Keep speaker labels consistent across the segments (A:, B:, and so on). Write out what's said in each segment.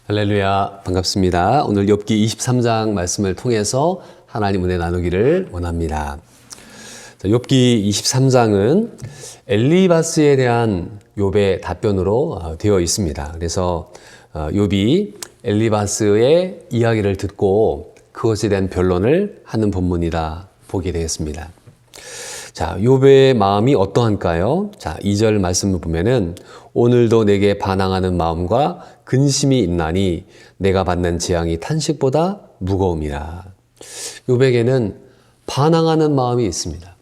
A: 할렐루야, 반갑습니다. 오늘 욥기 23장 말씀을 통해서 하나님 은혜 나누기를 원합니다. 욥기 23장은 엘리바스에 대한 욥의 답변으로 되어 있습니다. 그래서 욥이 엘리바스의 이야기를 듣고 그것에 대한 변론을 하는 본문이라 보게 되었습니다. 자, 욥의 마음이 어떠한가요? 자, 2절 말씀을 보면은 오늘도 내게 반항하는 마음과 근심이 있나니 내가 받는 재앙이 탄식보다 무거움이라. 욥에게는 반항하는 마음이 있습니다.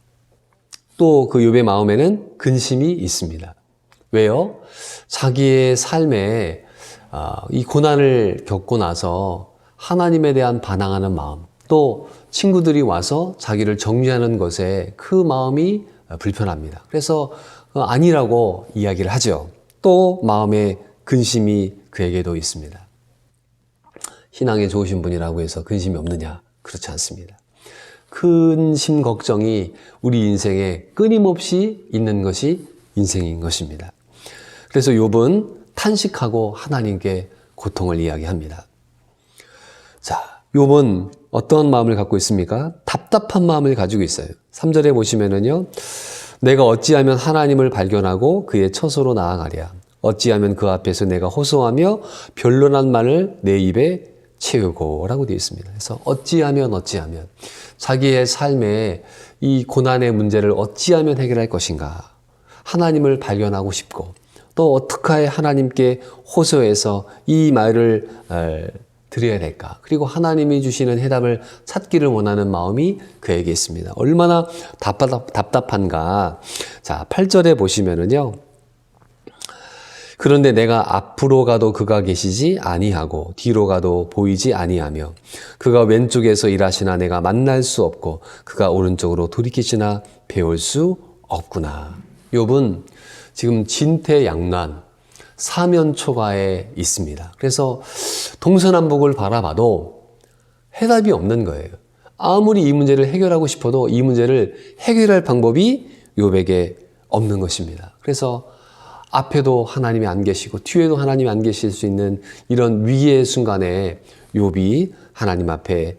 A: 또 그 욥의 마음에는 근심이 있습니다. 왜요? 자기의 삶에 이 고난을 겪고 나서 하나님에 대한 반항하는 마음, 또 친구들이 와서 자기를 정죄하는 것에 그 마음이 불편합니다. 그래서 아니라고 이야기를 하죠. 또 마음에 근심이 그에게도 있습니다. 신앙에 좋으신 분이라고 해서 근심이 없느냐? 그렇지 않습니다. 근심 걱정이 우리 인생에 끊임없이 있는 것이 인생인 것입니다. 그래서 욥은 탄식하고 하나님께 고통을 이야기합니다. 자, 욥은 어떤 마음을 갖고 있습니까? 답답한 마음을 가지고 있어요. 3절에 보시면은요, 내가 어찌하면 하나님을 발견하고 그의 처소로 나아가랴. 어찌하면 그 앞에서 내가 호소하며 변론한 말을 내 입에 채우고 라고 되어 있습니다. 그래서 어찌하면 자기의 삶에 이 고난의 문제를 어찌하면 해결할 것인가. 하나님을 발견하고 싶고 또 어떻게 하나님께 호소해서 이 말을 드려야 될까? 그리고 하나님이 주시는 해답을 찾기를 원하는 마음이 그에게 있습니다. 얼마나 답답한가. 자, 8절에 보시면은요. 그런데 내가 앞으로 가도 그가 계시지 아니하고 뒤로 가도 보이지 아니하며 그가 왼쪽에서 일하시나 내가 만날 수 없고 그가 오른쪽으로 돌이키시나 배울 수 없구나. 욥은 지금 진퇴양난, 사면초가에 있습니다. 그래서 동서남북을 바라봐도 해답이 없는 거예요. 아무리 이 문제를 해결하고 싶어도 이 문제를 해결할 방법이 욥에게 없는 것입니다. 그래서 앞에도 하나님이 안 계시고 뒤에도 하나님이 안 계실 수 있는 이런 위기의 순간에 욥이 하나님 앞에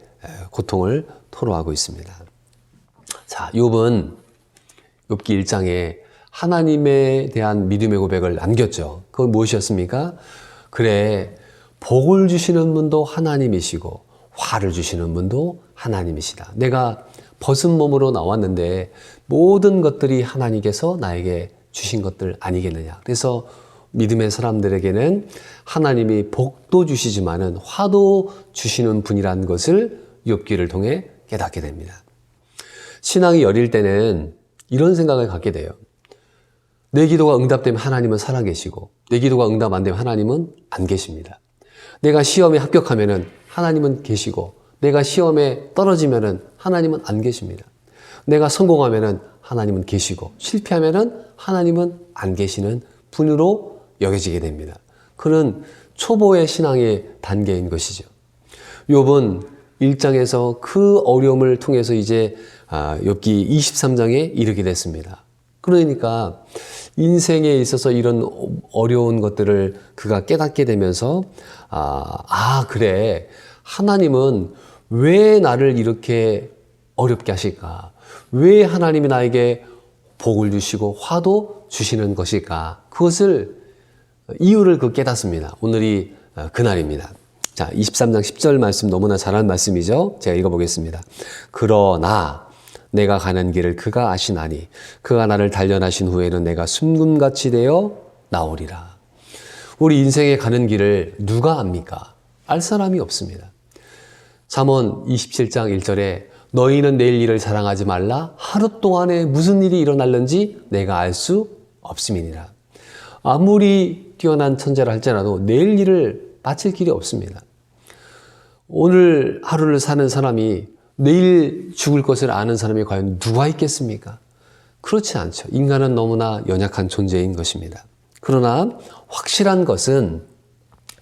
A: 고통을 토로하고 있습니다. 자, 욥은 욥기 1장에 하나님에 대한 믿음의 고백을 남겼죠. 그건 무엇이었습니까? 그래, 복을 주시는 분도 하나님이시고 화를 주시는 분도 하나님이시다. 내가 벗은 몸으로 나왔는데 모든 것들이 하나님께서 나에게 주신 것들 아니겠느냐. 그래서 믿음의 사람들에게는 하나님이 복도 주시지만은 화도 주시는 분이라는 것을 욥기를 통해 깨닫게 됩니다. 신앙이 여릴 때는 이런 생각을 갖게 돼요. 내 기도가 응답되면 하나님은 살아계시고 내 기도가 응답 안 되면 하나님은 안 계십니다. 내가 시험에 합격하면은 하나님은 계시고 내가 시험에 떨어지면은 하나님은 안 계십니다. 내가 성공하면은 하나님은 계시고 실패하면은 하나님은 안 계시는 분으로 여겨지게 됩니다. 그는 초보의 신앙의 단계인 것이죠. 욥은 1장에서 그 어려움을 통해서 이제 욥기 23장에 이르게 됐습니다. 그러니까 인생에 있어서 이런 어려운 것들을 그가 깨닫게 되면서 그래, 하나님은 왜 나를 이렇게 어렵게 하실까? 왜 하나님이 나에게 복을 주시고 화도 주시는 것일까? 그것을 이유를 깨닫습니다. 오늘이 그날입니다. 자, 23장 10절 말씀 너무나 잘한 말씀이죠. 제가 읽어보겠습니다. 그러나 내가 가는 길을 그가 아시나니 그가 나를 단련하신 후에는 내가 순금같이 되어 나오리라. 우리 인생에 가는 길을 누가 압니까? 알 사람이 없습니다. 잠언 27장 1절에 너희는 내일 일을 자랑하지 말라. 하루 동안에 무슨 일이 일어날는지 내가 알 수 없음이니라. 아무리 뛰어난 천재라 할지라도 내일 일을 마칠 길이 없습니다. 오늘 하루를 사는 사람이 내일 죽을 것을 아는 사람이 과연 누가 있겠습니까? 그렇지 않죠. 인간은 너무나 연약한 존재인 것입니다. 그러나 확실한 것은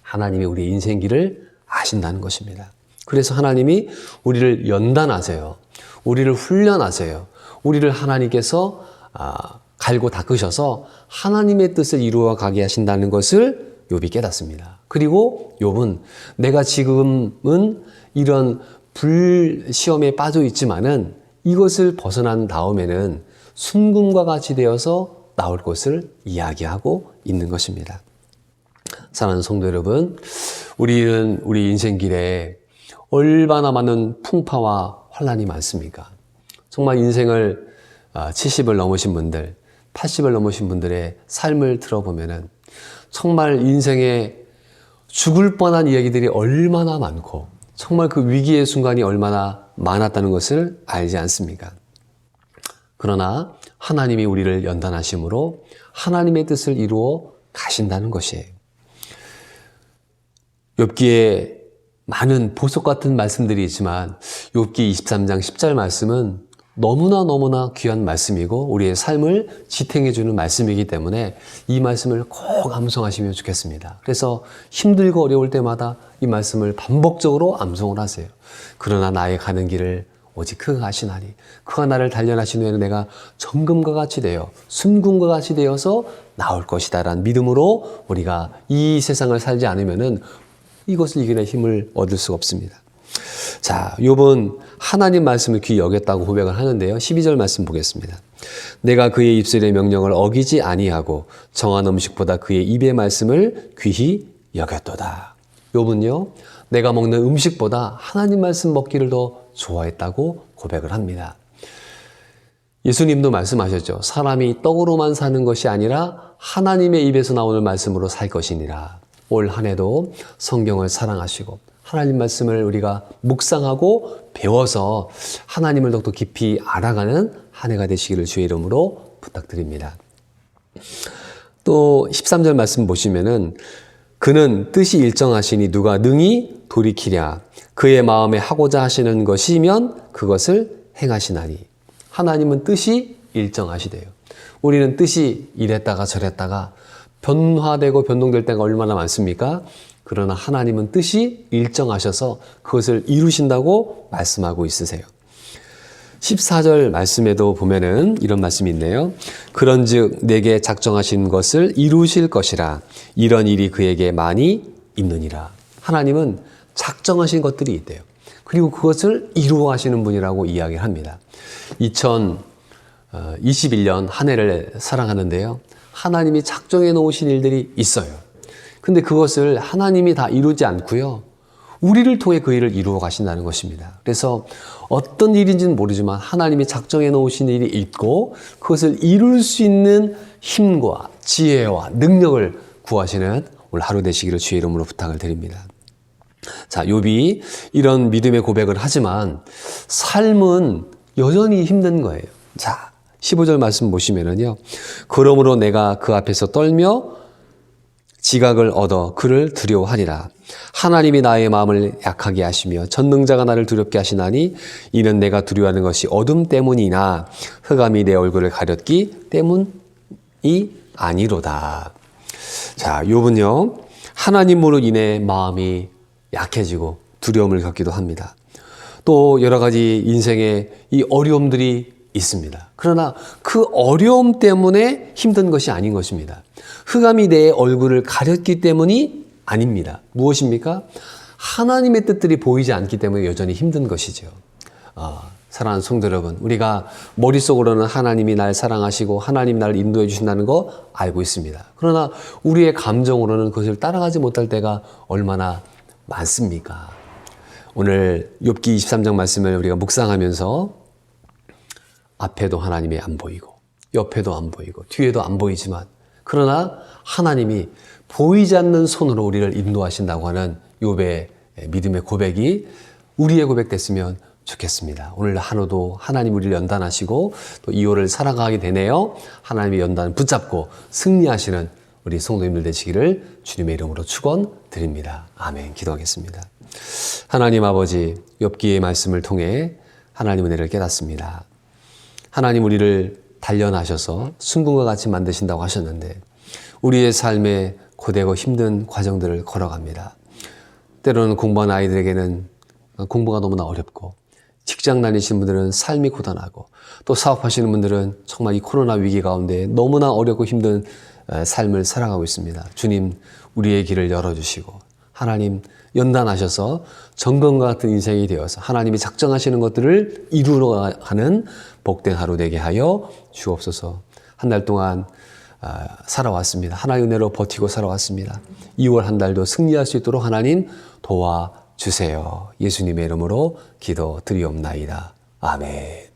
A: 하나님이 우리 인생길을 아신다는 것입니다. 그래서 하나님이 우리를 연단하세요. 우리를 훈련하세요. 우리를 하나님께서 갈고 닦으셔서 하나님의 뜻을 이루어 가게 하신다는 것을 욥이 깨닫습니다. 그리고 욥은 내가 지금은 이런 불시험에 빠져 있지만은 이것을 벗어난 다음에는 순금과 같이 되어서 나올 것을 이야기하고 있는 것입니다. 사랑하는 성도 여러분, 우리는 우리 인생길에 얼마나 많은 풍파와 환난이 많습니까? 정말 인생을 70을 넘으신 분들, 80을 넘으신 분들의 삶을 들어보면은 정말 인생에 죽을 뻔한 이야기들이 얼마나 많고 정말 그 위기의 순간이 얼마나 많았다는 것을 알지 않습니까? 그러나 하나님이 우리를 연단하심으로 하나님의 뜻을 이루어 가신다는 것이에요. 욥기에 많은 보석 같은 말씀들이 있지만 욥기 23장 10절 말씀은 너무나 귀한 말씀이고 우리의 삶을 지탱해 주는 말씀이기 때문에 이 말씀을 꼭 암송하시면 좋겠습니다. 그래서 힘들고 어려울 때마다 이 말씀을 반복적으로 암송을 하세요. 그러나 나의 가는 길을 오직 그가 하시나니 그가 나를 단련하신 후에는 내가 정금과 같이 되어 순금과 같이 되어서 나올 것이다 라는 믿음으로 우리가 이 세상을 살지 않으면은 이것을 이겨낼 힘을 얻을 수가 없습니다. 자, 욥은 하나님 말씀을 귀히 여겼다고 고백을 하는데요. 12절 말씀 보겠습니다. 내가 그의 입술의 명령을 어기지 아니하고 정한 음식보다 그의 입의 말씀을 귀히 여겼도다. 욥은요, 내가 먹는 음식보다 하나님 말씀 먹기를 더 좋아했다고 고백을 합니다. 예수님도 말씀하셨죠. 사람이 떡으로만 사는 것이 아니라 하나님의 입에서 나오는 말씀으로 살 것이니라. 올 한 해도 성경을 사랑하시고 하나님 말씀을 우리가 묵상하고 배워서 하나님을 더욱더 깊이 알아가는 한 해가 되시기를 주의 이름으로 부탁드립니다. 또 13절 말씀 보시면은 그는 뜻이 일정하시니 누가 능히 돌이키랴. 그의 마음에 하고자 하시는 것이면 그것을 행하시나니. 하나님은 뜻이 일정하시대요. 우리는 뜻이 이랬다가 저랬다가 변화되고 변동될 때가 얼마나 많습니까? 그러나 하나님은 뜻이 일정하셔서 그것을 이루신다고 말씀하고 있으세요. 14절 말씀에도 보면은 이런 말씀이 있네요. 그런즉 내게 작정하신 것을 이루실 것이라. 이런 일이 그에게 많이 있느니라. 하나님은 작정하신 것들이 있대요. 그리고 그것을 이루어 가시는 분이라고 이야기를 합니다. 2021년 한 해를 살아가는데요. 하나님이 작정해 놓으신 일들이 있어요. 근데 그것을 하나님이 다 이루지 않고요. 우리를 통해 그 일을 이루어 가신다는 것입니다. 그래서 어떤 일인지는 모르지만 하나님이 작정해 놓으신 일이 있고 그것을 이룰 수 있는 힘과 지혜와 능력을 구하시는 오늘 하루 되시기를 주의 이름으로 부탁을 드립니다. 자, 욥이 이런 믿음의 고백을 하지만 삶은 여전히 힘든 거예요. 자, 15절 말씀 보시면은요. 그러므로 내가 그 앞에서 떨며 지각을 얻어 그를 두려워하리라. 하나님이 나의 마음을 약하게 하시며 전능자가 나를 두렵게 하시나니 이는 내가 두려워하는 것이 어둠 때문이나 흑암이 내 얼굴을 가렸기 때문이 아니로다. 자, 욥은요. 하나님으로 인해 마음이 약해지고 두려움을 겪기도 합니다. 또 여러 가지 인생의 이 어려움들이 있습니다. 그러나 그 어려움 때문에 힘든 것이 아닌 것입니다. 흑암이 내 얼굴을 가렸기 때문이 아닙니다. 무엇입니까? 하나님의 뜻들이 보이지 않기 때문에 여전히 힘든 것이죠. 사랑하는 성도 여러분, 우리가 머릿속으로는 하나님이 날 사랑하시고 하나님 나를 인도해 주신다는 거 알고 있습니다. 그러나 우리의 감정으로는 그것을 따라가지 못할 때가 얼마나 많습니까? 오늘 욥기 23장 말씀을 우리가 묵상하면서 앞에도 하나님이 안 보이고 옆에도 안 보이고 뒤에도 안 보이지만 그러나 하나님이 보이지 않는 손으로 우리를 인도하신다고 하는 욥의 믿음의 고백이 우리의 고백 됐으면 좋겠습니다. 오늘 하루도 하나님 우리를 연단하시고 또 2월을 살아가게 되네요. 하나님의 연단을 붙잡고 승리하시는 우리 성도님들 되시기를 주님의 이름으로 축원드립니다. 아멘. 기도하겠습니다. 하나님 아버지, 욥기의 말씀을 통해 하나님 은혜를 깨닫습니다. 하나님 우리를 단련하셔서 순금과 같이 만드신다고 하셨는데 우리의 삶에 고되고 힘든 과정들을 걸어갑니다. 때로는 공부하는 아이들에게는 공부가 너무나 어렵고 직장 다니시는 분들은 삶이 고단하고 또 사업하시는 분들은 정말 이 코로나 위기 가운데 너무나 어렵고 힘든 삶을 살아가고 있습니다. 주님, 우리의 길을 열어주시고 하나님 연단하셔서 정금과 같은 인생이 되어서 하나님이 작정하시는 것들을 이루어 가는 복된 하루 되게 하여 주옵소서. 한 달 동안 살아왔습니다. 하나님의 은혜로 버티고 살아왔습니다. 2월 한 달도 승리할 수 있도록 하나님 도와주세요. 예수님의 이름으로 기도드리옵나이다. 아멘.